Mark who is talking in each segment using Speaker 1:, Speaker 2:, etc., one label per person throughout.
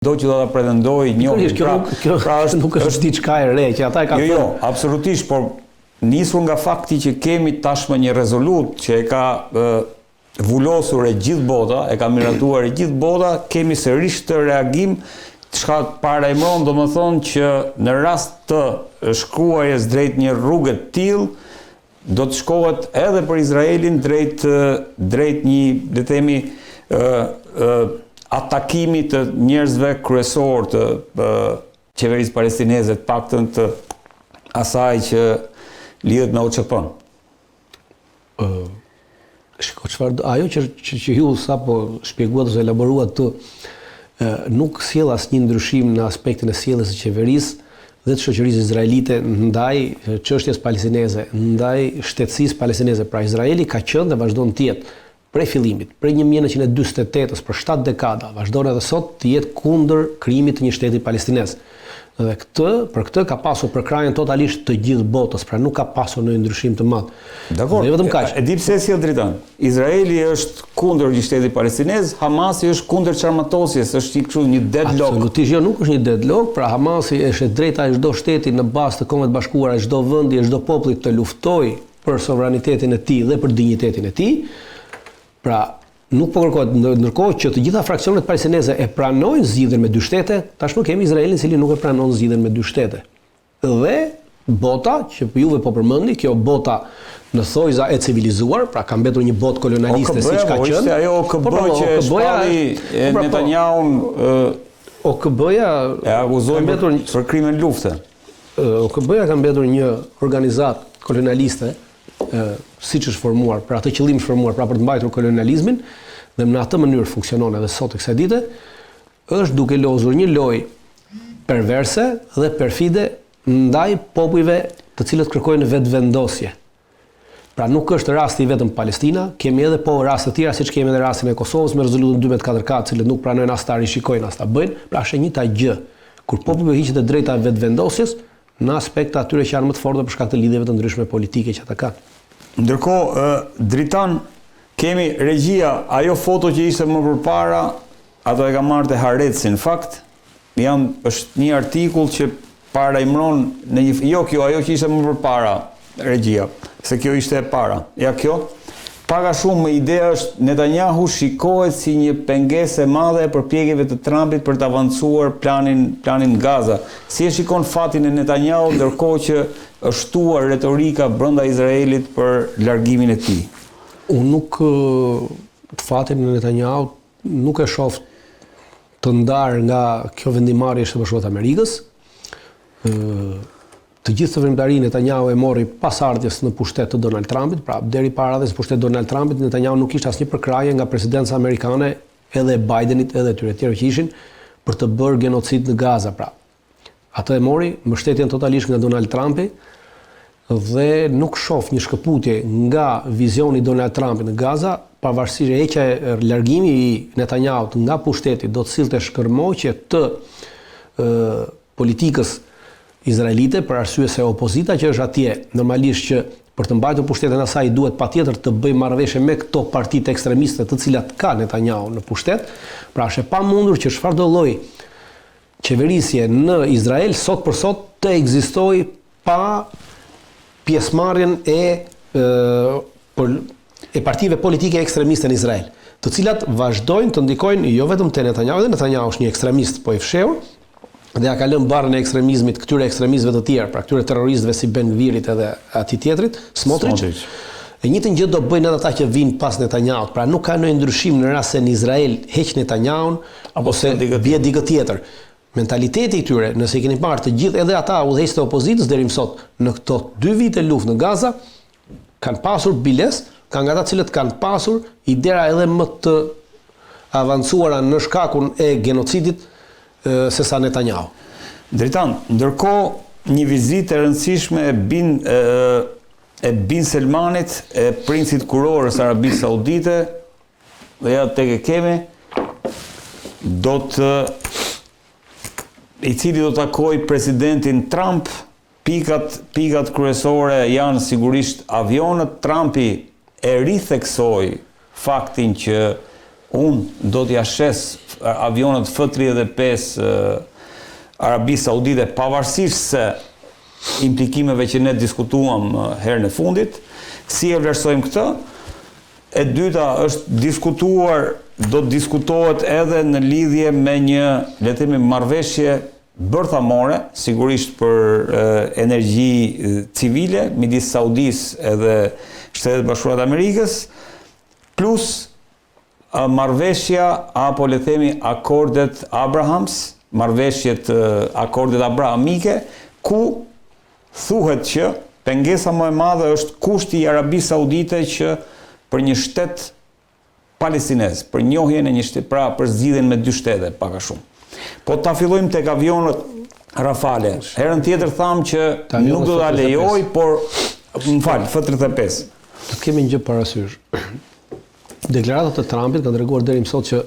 Speaker 1: do që do ta pretendoj njohin.
Speaker 2: Kjo nuk është diçka e re që ata e kanë.
Speaker 1: Jo, absolutisht, por nisur nga fakti që kemi tashmë një rezolut që e ka vullosur e gjithë bota, e ka miratuar e gjithë bota, kemi sërish të reagim, çka parajmëron domethënë që në rast të shkruarjes drejt një rrugë të tillë do të shkohet edhe për Izraelin drejt një, le të themi, atakimi të njerëzve kryesor të qeverisë palestineze, të paktën të asaj që lidhet me OÇP-n.
Speaker 2: Ajo që ju sapo shpjeguat ose elaboruat të nuk sjell asnjë ndryshim në aspektin e sjelljes së qeverisë dhe të shoqërisë izraelite ndaj çështjes palestineze, ndaj shtetësisë palestineze. Pra Izraeli ka qenë dhe vazhdon të jetë prej fillimit, prej 1948-s për 7 dekada, vazhdon edhe sot të jetë kundër krijimit të një shteti palestinez. Dhe për këtë ka pasur përkrahjen totalisht të gjithë botës, pra nuk ka pasur ndonjë ndryshim të madh.
Speaker 1: Dakor.
Speaker 2: Dhe vetëm kaq.
Speaker 1: E di pse sjell drejton. Izraeli është kundër një shteti palestinez, Hamasi është kundër çarmatosjes, është një deadlock.
Speaker 2: Absolutisht jo, nuk është një deadlock, pra Hamasi është e drejta e çdo shteti në bazë të Kombeve të Bashkuara, çdo vendi, çdo populli të luftojë për sovranitetin e tij dhe për dinjitetin e tij. Pra nuk po kërkohet, ndërkohë që të gjitha fraksionet palestineze e pranojnë zgjidhjen me dy shtete, tashmë kemi Izraelin i cili nuk e pranon zgjidhjen me dy shtete. Dhe bota, që juve po përmendi, kjo bota në thojza e civilizuar, pra ka mbetur një botë kolonialiste siç ka qenë.
Speaker 1: Ishte ajo OKB që e shpalli Netanyahu
Speaker 2: OKB-ja
Speaker 1: e akuzoi për krimen lufte.
Speaker 2: OKB-ja ka mbetur një organizatë kolonialiste siç është formuar, për atë qëllim është formuar, pra për të mbajtur kolonializmin, dhe në atë mënyrë funksionon edhe sot e kësaj dite, është duke lozur një lojë perverse dhe perfide ndaj popujve të cilët kërkojnë vetëvendosje. Pra nuk është rasti vetëm Palestina, kemi edhe po raste të tjera, siç kemi edhe rastin e Kosovës me rezolutën 1244, cilët nuk pranojnë as ta rishikojnë as ta bëjnë, pra është e njëjta gjë, kur popujve hiqet e drejta e vetëvendosjes në aspekte atyre që janë më të forta për shkak të lidhjeve të ndryshme politike që ata kanë.
Speaker 1: Ndërkohë, Dritan, kemi regjia, ajo foto që ishte më përpara, ato e ka marrë te Hareci, në fakt, është një artikull që parajmëron në një, ajo që ishte më përpara, regjia, se kjo ishte e para. Ja kjo, paka shumë më ideja është Netanyahu shikohet si një pengesë e madhe e përpjekjeve të Trumpit për të avancuar planin Gaza. Si e shikon fatin e Netanyahu ndërkohë që është shtuar retorika brenda Izraelit për largimin e tij?
Speaker 2: Unë nuk fatin e Netanyahu nuk e shoh të ndarë nga kjo vendimarrje e Shtetit Amerikës. Të gjithë të vrimtarinë Netanyahu e mori pas ardhjes në pushtet të Donald Trumpit, pra deri para ardhjes në pushtet Donald Trumpit, Netanyahu nuk kishte asnjë përkrahje nga presidenca amerikane, edhe Bidenit, edhe tyre tjerë që ishin, për të bërë genocid në Gaza. Pra, atë e mori mbështetjen totalisht nga Donald Trumpi dhe nuk shoh një shkëputje nga vizioni Donald Trumpit në Gaza, pavarësisht heqja e largimi i Netanyahut nga pushteti do të sillte shkërmoqje të politikës izraelite, për arsye se opozita që është atje, normalisht që për të mbajtur pushtetin e saj duhet patjetër të bëjë marrëveshje me këto partitë ekstremiste të cilat ka Netanyahu në pushtet, pra është e pamundur që çfarëdo lloj qeverisje në Izrael sot për sot të ekzistojë pa pjesëmarrjen e partive politike ekstremiste në Izrael, të cilat vazhdojnë të ndikojnë jo vetëm te Netanyahu, dhe Netanyahu është një ekstremist po i fshehur, dhe ja ka lënë barrën e ekstremizmit këtyre ekstremistëve të tjerë, pra këtyre terroristëve si Ben Gvirit edhe atij tjetrit, Smotrich. E njëjtën gjë do bëjnë edhe ata që vinë pas Netanyahut, pra nuk ka ndonjë ndryshim në rast se në Izrael heq Netanyahun ose bie dikë tjetër. Mentaliteti i tyre, nëse i keni parë të gjithë edhe ata udhëheqësit e opozitës deri më sot, në këto 2 vite luftë në Gaza, kanë pasur biles, kanë ata cilët kanë pasur idera edhe më të avancuara në shkakun e genocidit se sa Netanyahu.
Speaker 1: Dritan, ndërkohë një vizitë e rëndësishme e Bin Selmanit, e princit kurorës Arabisë Saudite, dhe ja tek e kemi, i cili do të takoj presidentin Trump, pikat kryesore janë sigurisht avionët. Trumpi e ritheksoi faktin që unë do t'ja shes avionët F-35 Arabisë Saudite, pavarësisht se implikimeve që ne diskutuam herën e fundit, si e vlerësojmë këtë. E dyta është diskutuar, do të diskutohet edhe në lidhje me një, le të themi, marrëveshje bërthamore, sigurisht për energji civile, midis Saudisë edhe Shtetet Bashkuara të Amerikës, plus marrëveshja apo le të themi akordet Abrahams, marrëveshjet akordet abrahamike, ku thuhet që pengesa më e madhe është kushti i Arabisë Saudite që për një shtet palestinez, për njohjen e një shtet, pra për zgjidhjen me dy shtete, pak a shumë. Po ta fillojmë tek avionët Rafale. Herën tjetër thamë që nuk do ta lejoj, por më fal, F-35.
Speaker 2: Të kemi një gjë parasysh. Deklaratat e Trumpit kanë treguar deri më sot që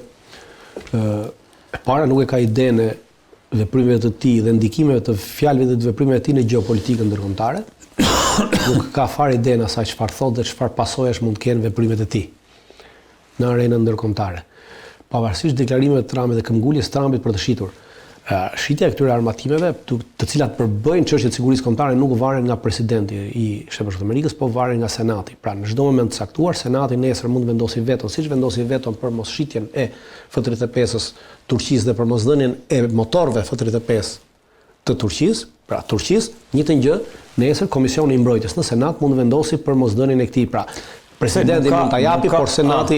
Speaker 2: e para nuk e ka idenë e veprimeve të tij dhe ndikimeve të fjalëve dhe të veprimeve të tij në gjeopolitikën ndërkombëtare. Nuk ka fare idenë asaj çfarë thotë dhe çfarë pasojash mund të kenë veprimet e tij në arenën ndërkombëtare. Pavarësisht deklarimeve të Trumpit dhe këmbguljes së Trumpit për të shitur, shitja e këtyre armatimeve, të cilat përbëjnë çështjet e sigurisë kombëtare, nuk varen nga presidenti i Shtetit Bashkuar të Amerikës, po varen nga Senati. Pra në çdo moment të caktuar, Senati nesër mund të vendosë veton, siç vendosi veton për mos shitjen e F-35-s Turqisë dhe për mosdhënien e motorëve F-35 të Turqisë. Pra Turqisë, njëjtë gjë, nesër Komisioni i Mbrojtjes në Senat mund të vendosi për mosdhënien e këtij. Pra presidenti mund ta japi, por Senati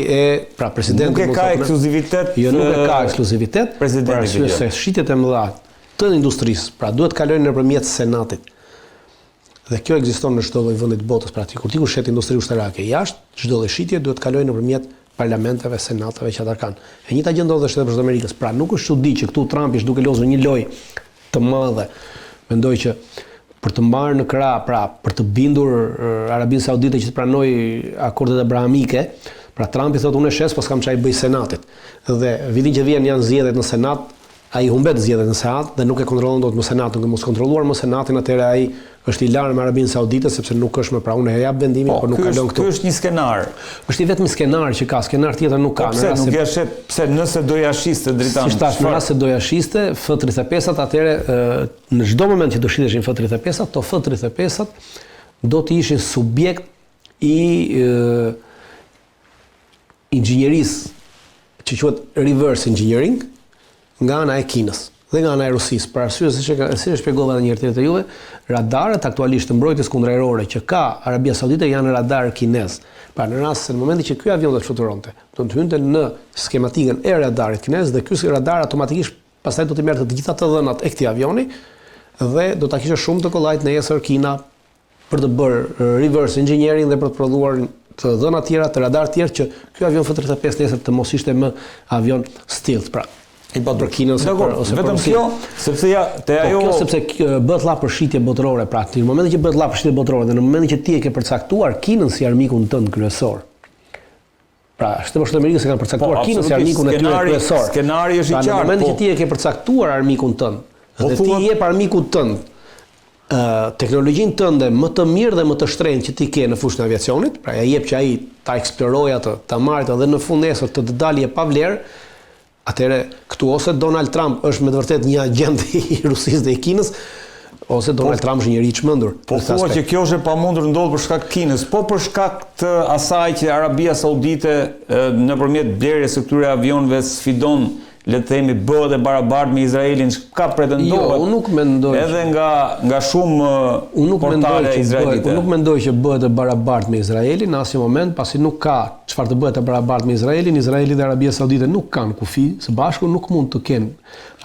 Speaker 2: pra presidenti
Speaker 1: nuk e ka ekskluzivitet.
Speaker 2: Jo, nuk e ka ekskluzivitet. Presidenti se shitjet e mëdha të industrisë, pra duhet kalojnë nëpërmjet Senatit. Dhe kjo ekziston në çdo lloj vendi të botës, pra kur ti shet industri ushtarake jashtë, çdo lloj shitje duhet kalojnë nëpërmjet parlamenteve, senatave që ata kanë. E njëjta gjë ndodh në Shtetet Bashkuara të Amerikës. Pra nuk është çudi që këtu Trumpi është duke lozur një lojë të madhe. Mendoj që për të mbarë në krah, pra për të bindur Arabinë Saudite që të pranojë akordet abrahamike, pra Trumpi thotë unë e shes, po s'kam çaj bëj Senatit. Dhe vitin që vjen janë zgjedhjet në Senat, ai humbet zgjedhjet në Senat dhe nuk e kontrollon dot më Senatin, që mos kontrolluar më Senatin, atëherë ai është i larë me Arabinë Saudite sepse nuk është më, pra unë e jap vendimin, por nuk kalon këtu.
Speaker 1: Ky është një skenar.
Speaker 2: Është i vetmi skenar që ka, skenar tjetër nuk ka.
Speaker 1: Pse nuk e shet, pse nëse do ja shiste dritan.
Speaker 2: Si thash, në rast se do ja shiste F-35-at, atëherë në çdo moment që do shiteshin F-35-at, to F-35-at do të ishin subjekt i inxhinierisë që quhet reverse engineering nga ana e Kinës dhe nga ana e Rusisë. Për arsye si e shpjegova edhe një herë tjetër te juve, radarët aktualisht të mbrojtjes kundërajrore që ka Arabia Saudite janë radar kinez. Pra në rast se në momentin që ky avion do të fluturonte, do të hynte në skematikën e radarit kinez dhe ky radar automatikisht pastaj do të merrte të gjitha të dhënat e këtij avioni dhe do ta kishte shumë të kollajt nesër Kina për të bërë reverse engineering dhe për të prodhuar të dhëna tjera, të radar tjerë që ky avion F-35 nesër të mos ishte më avion stealth. Pra për Kinën ose
Speaker 1: vetëm kjo, sepse ajo
Speaker 2: kjo sepse bëhet lla për shitje botërore, pra në momentin që bëhet lla për shitje botërore dhe në momentin që ti e ke përcaktuar Kinën si armikun tënd kryesor. Pra, Shtetet Bashkuara të Amerikës e kanë përcaktuar Kinën si armikun e tyre kryesor.
Speaker 1: Skenari është i qartë.
Speaker 2: Në momentin që ti e ke përcaktuar armikun tënd, dhe ti i jep armikut tënd teknologjinë tënde më të mirë dhe më të shtrenjtë që ti ke në fushën e aviacionit, pra ja jep që ai ta eksplorojë atë, ta marrë atë dhe në fund nesër të dalë pa vlerë. Atëherë këtu ose Donald Trump është me të vërtetë një agent i Rusisë dhe i Kinës, ose Donald Trump është një njerëz i çmendur.
Speaker 1: Po thua që kjo është e pamundur ndodh për shkak të Kinës, po për shkak të asaj që Arabia Saudite nëpërmjet blerjes së këtyre avionëve sfidon, le të themi, bëhet e barabartë me Izraelin, ka pretendohet.
Speaker 2: Jo, unë nuk mendoj.
Speaker 1: Edhe nga shumë portale izraelite.
Speaker 2: Unë nuk mendoj që bëhet e barabartë me Izraelin në asnjë moment, pasi nuk ka çfarë të bëhet e barabartë me Izraelin. Izraeli dhe Arabia Saudite nuk kanë kufi së bashku, nuk mund të kenë.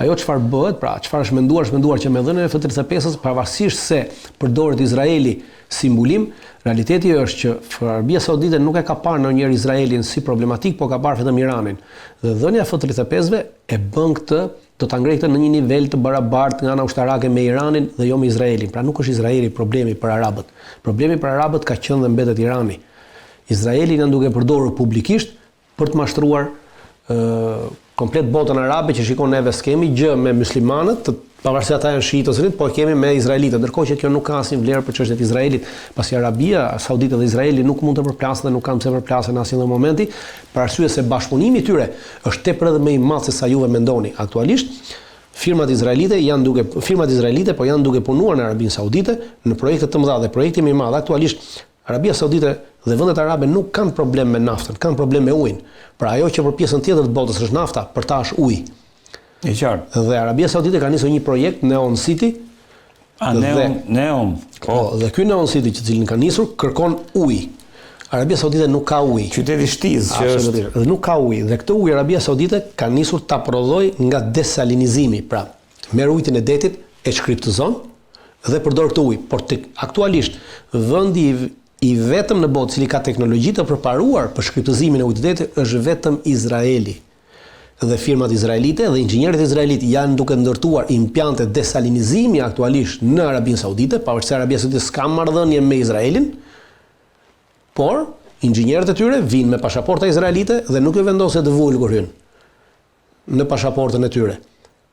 Speaker 2: Ajo çfarë bëhet, pra çfarë është menduar që me dhënien e F-35-s, pavarësisht se përdoret Izraeli si mbulim, realiteti është që Arabia Saudite nuk e ka parë ndonjëherë Izraelin si problematik, po ka parë vetëm Iranin. Dhe dhënia e F-35-ve e bën këtë, do ta ngrejë këtë në një nivel të barabartë nga ana ushtarake me Iranin dhe jo me Izraelin. Pra nuk është Izraeli problemi për arabët. Problemi për arabët ka qenë dhe mbetet Irani. Izraeli janë duke përdorur publikisht për të mashtruar komplet botën arabe që shikon neve skemi gjë me muslimanët, pavarësisht ata janë shiitë ose po kemi me izraelitët, ndërkohë që kjo nuk ka asnjë vlerë për çështjet e Izraelit, pasi Arabia Saudite dhe Izraeli nuk mund të përplasen dhe nuk kanë pse përplasen në asnjë momenti, për arsye se bashkëpunimi i tyre është tepër edhe më i madh se sa juve mendoni. Aktualisht firmat izraelite po janë duke punuar në Arabinë Saudite në projekte të mëdha dhe projekti më i madh aktualisht Arabia Saudite dhe vendet arabe nuk kanë problem me naftën, kanë problem me ujin. Pra ajo që për pjesën tjetër të botës është nafta, për ta është uji.
Speaker 1: E qartë.
Speaker 2: Dhe Arabia Saudite ka nisur një projekt Neom City.
Speaker 1: Neom.
Speaker 2: Dhe ky Neom City që cilin ka nisur kërkon ujë. Arabia Saudite nuk ka ujë.
Speaker 1: Qyteti Shtiz që është
Speaker 2: dhe nuk ka ujë. Dhe këtë ujë Arabia Saudite ka nisur ta prodhoj nga desalinizimi. Pra, merr ujin e detit, e shkriptozon dhe përdor këtë ujë. Por aktualisht vendi i vetëm në botë cili ka teknologji të përparuar për shkriptozimin e ujit të detit është vetëm Izraeli. Dhe firmat izraelite dhe inxhinierët izraelit janë duke ndërtuar impiante desalinizimi aktualisht në Arabinë Saudite, pavarësisht se Arabia Saudite s'ka marrëdhënie me Izraelin, por inxhinierët e tyre vinë me pasaporta izraelite dhe nuk e vendosen të vulgur hyn në pasaportën e tyre.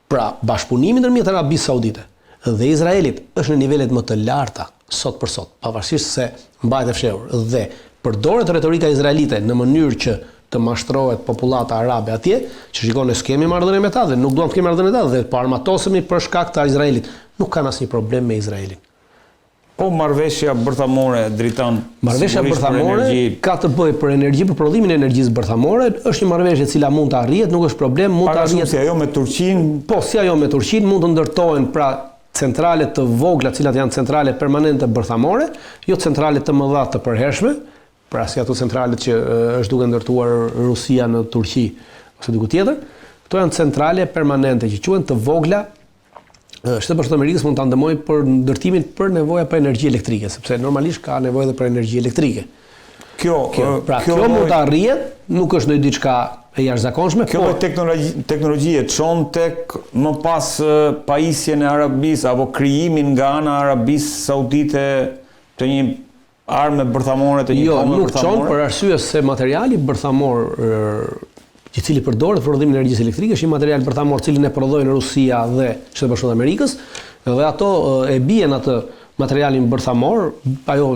Speaker 2: Pra, bashkëpunimi ndërmjet Arabisë Saudite dhe Izraelit është në nivelet më të larta sot për sot, pavarësisht se mbahet e fshehur dhe përdoret retorika izraelite në mënyrë që të mashtrohet popullata arabe atje, që shikon ne skemi marrëdhënie me ta dhe nuk duam të kemi marrëdhënie me ta dhe po armatosemi për shkak të Izraelit. Nuk kanë asnjë problem me Izraelin.
Speaker 1: Po marrëveshja bërthamore dritan.
Speaker 2: Marrëveshja bërthamore ka të bëjë për energji, për prodhimin e energjisë bërthamore, është një marrëveshje e cila mund të arrihet, nuk është problem, mund të arrihet.
Speaker 1: Si ajo me Turqinë?
Speaker 2: Po, si ajo me Turqinë mund të ndërtohen pra centrale të vogla, të cilat janë centrale permanente bërthamore, jo centrale të mëdha të përhershme, pra si ato centralet që është duke ndërtuar Rusia në Turqi ose diku tjetër. Këto janë centrale permanente që quhen të vogla. Shtetet Bashkuara të Amerikës mund ta ndihmojnë për ndërtimin për nevoja për energji elektrike, sepse normalisht ka nevojë edhe për energji elektrike. Kjo mund të arrihet, nuk është ndonjë diçka e jashtëzakonshme.
Speaker 1: Kjo teknologji e çon tek më pas pajisjen e Arabisë apo krijimin nga ana e Arabisë Saudite të një armë bërthamore të një
Speaker 2: bombë bërthamore? Jo, nuk çon për arsye se materiali bërthamor i cili përdoret për prodhimin e energjisë elektrike është një material bërthamor cilin e prodhojnë Rusia dhe Shtetet Bashkuara të Amerikës, dhe ato e bien atë materialin bërthamor, ajo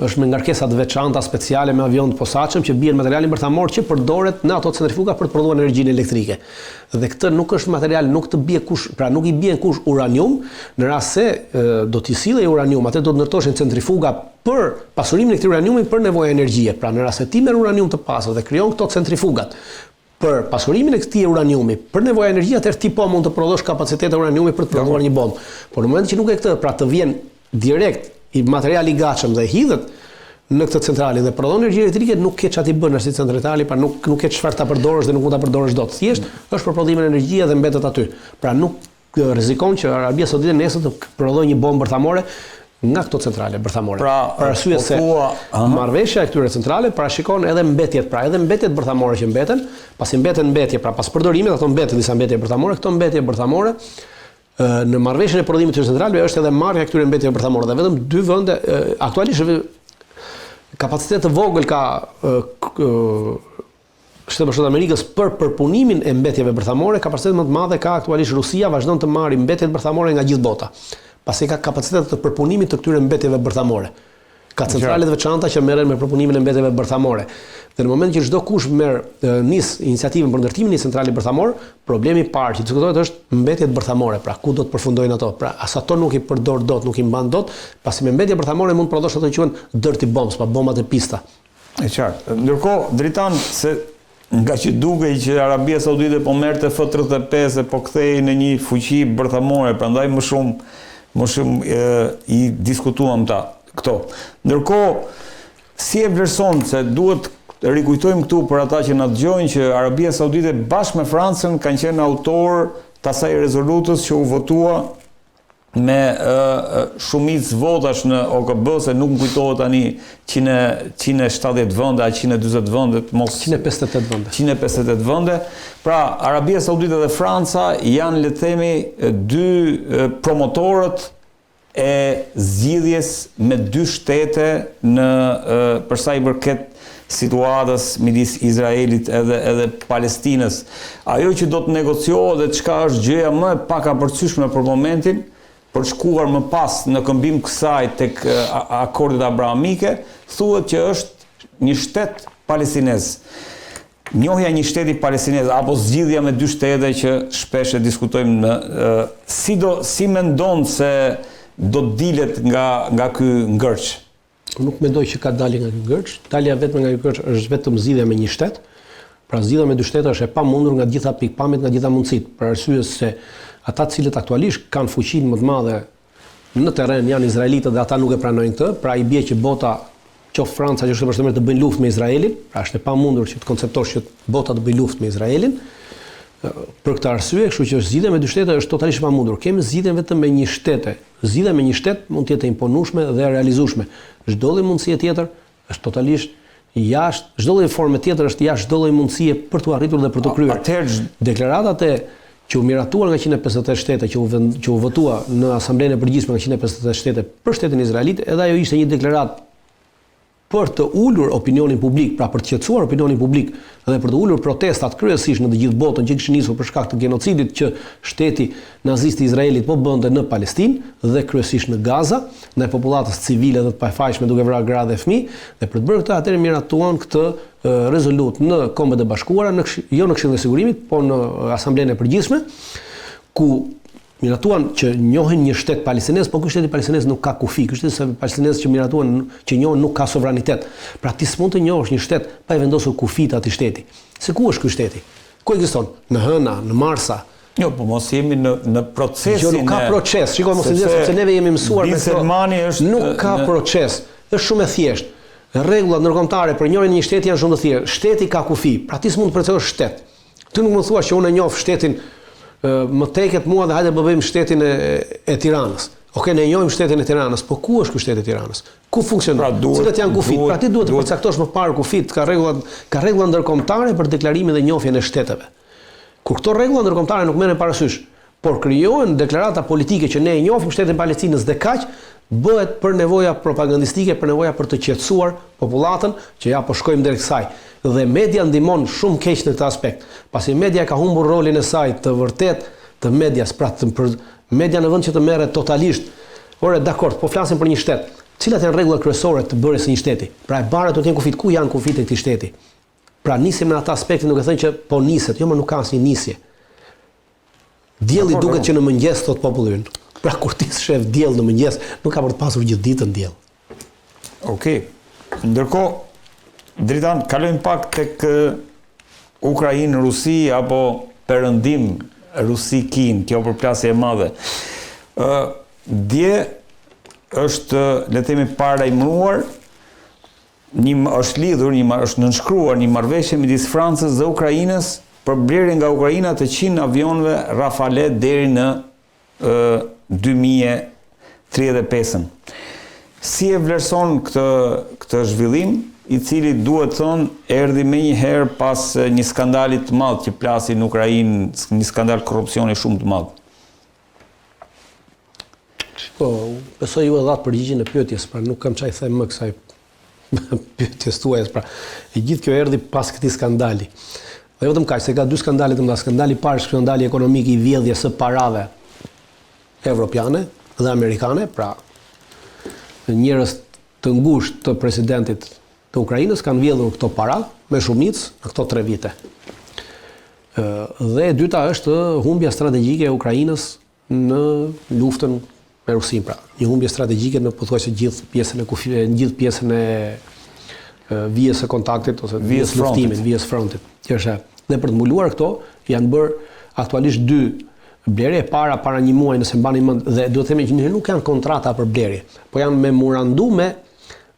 Speaker 2: është me ngarkesa të veçanta speciale me avion të posaçëm që bien materialin bërthamor që përdoret në ato centrifuga për të prodhuar energjinë elektrike. Dhe këtë nuk është material, nuk i bien kush uranium, në rast se do t'i sillej uranium, atë do të ndërtoheshin centrifuga për pasurimin e këtij uraniumi për nevojë energjie. Pra në rast se ti merr uranium të pasur dhe krijon këto centrifugat për pasurimin e këtij uraniumi për nevojë energjie, atëherë ti po mund të prodhosh kapacitete uraniumi për të prodhuar një bombë. Por në momentin që nuk e këtë, pra të vjen direkt i materiali i gatshëm dhe hidhet në këtë centrale dhe prodhon energji elektrike, nuk ke çati bën as centrali, pra nuk ke çfarë ta përdorësh dhe nuk mund ta përdorësh dot. Thjesht është për prodhimin e energjie dhe mbetet aty. Pra nuk rrezikon që Arabia Saudite nesër të prodhojë një bombë bërthamore nga këto centrale bërthamore. Për arsye se marrëveshja e këtyre centrale parashikon edhe mbetjet, pra edhe mbetjet bërthamore që mbeten, pasi mbeten mbetje, pra pas përdorimit ato mbeten disa mbetje bërthamore, këto mbetje bërthamore në marrëveshjen e prodhimit të centraleve është edhe marrja e këtyre mbetjeve bërthamore dhe vetëm dy vende aktualisht kapacitet të vogël ka Shtetet Bashkuara të Amerikës për përpunimin e mbetjeve bërthamore, kapacitet më të madhe ka aktualisht Rusia, vazhdon të marrë mbetjet bërthamore nga gjithë bota. Pasi ka kapacitet të përpunimit të këtyre mbetjeve bërthamore. Ka centrale të veçanta që merren me përpunimin e mbetjeve bërthamore. Dhe në moment që çdo kush nis iniciativën për ndërtimin e një centrale bërthamore, problemi i parë që diskutohet është mbetjet bërthamore, pra ku do të përfundojnë ato. Pra as ato nuk i përdor dot, nuk i mban dot, pasi me mbetje bërthamore mund të prodhosh ato që quhen dirty bombs, pa bombat e pista.
Speaker 1: E qartë. Ndërkohë, dritan se nga që dukej që Arabia Saudite po merrte F-35 po kthehej në një fuqi bërthamore, prandaj më shumë i diskutuam këto. Ndërkohë, si e vlerëson se duhet rikujtojmë këtu për ata që na dëgjojnë që Arabia Saudite bashkë me Francën kanë qenë autor të asaj rezolutës që u votua me shumicë votash në OKB, se nuk më kujtohet tani 170 vende, a 140 vende, mos
Speaker 2: 158 vende.
Speaker 1: 158 vende. Pra, Arabia Saudite dhe Franca janë, le të themi, dy promotorët e zgjidhjes me dy shtete për sa i përket situatës midis Izraelit edhe Palestinës. Ajo që do të negociohet dhe çka është gjëja më e pakapërcyeshme për momentin, për shkuar më pas në këmbim kësaj tek akordet abrahamike, thuhet që është një shtet palestinez. Njohja një shteti palestinez apo zgjidhja me dy shtete që shpesh e diskutojmë si mendon se do të dilet nga ky ngërç?
Speaker 2: Nuk mendoj që ka dalje nga ky ngërç. Dalja vetëm nga ky ngërç është vetëm zgjidhja me një shtet. Pra zgjidhja me dy shtete është e pamundur nga gjitha pikpamjet, nga gjitha mundësitë, për arsye se ata të cilët aktualisht kanë fuqinë më të madhe në terren janë izraelitët dhe ata nuk e pranojnë këtë, pra i bie që bota qoftë Franca që është e përshtatshme të bëjnë luftë me Izraelin, pra është e pamundur që të konceptosh që bota të bëjë luftë me Izraelin. Për këtë arsye, kështu që zgjidhja me dy shtete është totalisht e pamundur. Kemi zgjidhjen vetëm me një shtete. Zgjidhja me një shtet mund të jetë e imponueshme dhe e realizueshme. Çdo lloj mundësie tjetër është totalisht jashtë, çdo lloj forme tjetër është jashtë çdo lloj mundësie për të arritur dhe për të kryer. Deklaratat që u miratuar nga 158 shtete, që u votua në Asamblenë e Përgjithshme nga 158 shtete për shtetin izraelit, edhe ajo ishte një deklaratë për të ulur opinionin publik, pra për të qetësuar opinionin publik dhe për të ulur protestat kryesisht në të gjithë botën që kishin nisur për shkak të genocidit që shteti nazist i Izraelit po bënte në Palestinë dhe kryesisht në Gaza, ndaj popullatës civile dhe të pafajshme duke vrarë gra dhe fëmijë, dhe për të bërë këtë atëherë miratuan këtë rezolut në Kombet e Bashkuara, jo në Këshillin e Sigurimit, po në Asamblenë e Përgjithshme, ku miratuan që njohin një shtet palestinez, po ky shteti palestinez nuk ka kufi. Ky shteti palestinez që miratuan që njohin nuk ka sovranitet. Pra ti s'mund të njohësh një shtet pa i vendosur kufit atij shteti. Se ku është ky shteti? Ku ekziston? Në Hëna, në Marsa.
Speaker 1: Jo, po mos jemi në procesin.
Speaker 2: Jo, nuk ka proces. Shikoj mos i dhe sepse neve jemi mësuar me
Speaker 1: këtë.
Speaker 2: Nuk ka proces. Është shumë e thjeshtë. Rregullat ndërkombëtare për njohjen e një shteti janë shumë të thjeshta. Shteti ka kufi. Pra ti s'mund të përcaktosh shtet. Ti nuk mund të thuash që unë e njoh shtetin më teket mua dhe hajde bëjmë shtetin e Tiranës. Okej, ne njohim shtetin e Tiranës, po ku është ky shteti i Tiranës? Ku funksionon? Cilat janë kufit? Pra ti duhet të përcaktosh më parë kufit, ka rregulla ndërkombëtare për deklarimin dhe njohjen e shteteve. Kur këto rregulla ndërkombëtare nuk merren parasysh, por krijohen deklarata politike që ne e njohim shtetin e Palestinës dhe kaq, bëhet për nevoja propagandistike, për nevoja për të qetësuar popullatën që ja po shkojmë drejt kësaj. Dhe media ndihmon shumë keq në këtë aspekt. Pasi media ka humbur rolin e saj të vërtet të medias, pra për media në vend që të merret totalisht. Ore, dakord, po flasim për një shtet. Cilat janë rregullat kryesore të bërjes së një shteti? Pra e bara do të jenë kufit. Ku janë kufit e këtij shteti? Pra nisim në atë aspektin duke thënë që po niset, jo më nuk ka asnjë nisje. Dielli duket që në mëngjes thot populli ynë. Pra kur ti shef diell në mëngjes, nuk ka për të pasur gjithë ditën diell.
Speaker 1: Okej. Ndërkohë Dritan, kalojmë pak tek Ukrainë, Rusi apo perëndim Rusi-Kinë, kjo përplasje e madhe. Dje është, le të themi, paralajmëruar, është lidhur, është nënshkruar një marrëveshje midis Francës dhe Ukrainës për blerjen nga Ukraina të 100 avionëve Rafale deri në 2035. Si e vlerëson këtë zhvillim, i cili duhet thonë erdhi me një herë pas një skandalit të madh që plasi në Ukrainë, një skandal korrupsioni shumë të madh.
Speaker 2: Po, besoj ju e dhatë përgjigjen e pyetjes, pra nuk kam çaj them më kësaj pyetjes tuaja, pra e gjithë kjo erdhi pas këtij skandali. Dhe vetëm kaq, se ka dy skandale të mëdha. Skandali i parë është skandali ekonomik i vjedhjes së parave evropiane dhe amerikane, pra njerëz të ngushtë të presidentit të Ukrainës kanë vjedhur këto para me shumicë në këto 3 vite. Dhe e dyta është humbja strategjike e Ukrainës në luftën me Rusinë, pra një humbje strategjike në pothuajse gjithë pjesën e vijës së kontaktit ose vijës luftimit, vijës frontit. Dhe për të mbuluar këto janë bërë aktualisht 2 blerje, para një muaji nëse mbani mend, dhe duhet të themi që nuk janë kontrata për blerje, po janë memorandume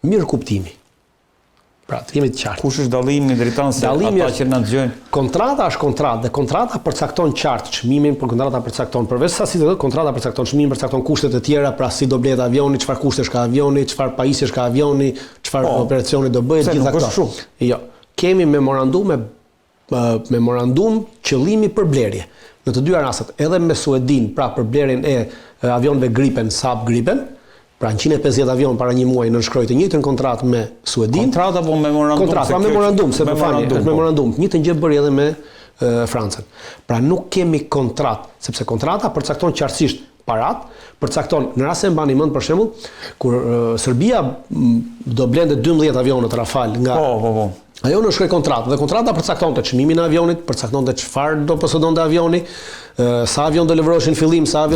Speaker 2: mirëkuptimi. Pra, të jemi të qartë.
Speaker 1: Kush është dallimi drejton se ata që na dëgjojnë?
Speaker 2: Kontrata është kontratë dhe kontrata përcakton qartë çmimin, por kontrata përcakton përveç sasitë të kontrata përcakton çmimin, përcakton kushtet e tjera, pra si do blet avioni, çfarë kushtesh ka avioni, çfarë pajisjesh ka avioni, çfarë operacioni do bëhet, gjitha këto. Jo, kemi memorandum qëllimi për blerje. Në të dyja rastet, edhe me Suedin, pra për blerjen e avionëve Gripen, Saab Gripen, Pra në 150 avion para një muaji nënshkroi të njëjtën kontratë me Suedin.
Speaker 1: Kontratë apo memorandum?
Speaker 2: Kontratë, memorandum, se memorandum. Njëjtën gjë bëri edhe me Francën. Pra nuk kemi kontratë, sepse kontrata përcakton qartësisht parat, përcakton në rast se mbani mend për shembull kur Serbia do blende 12 avionët Rafale nga
Speaker 1: Po.
Speaker 2: Ajo në shkoj kontratë dhe kontrata përcaktonte çmimin e avionit, përcaktonte çfarë do posëdonte avioni, sa avion do lëvroheshin fillim, sa avion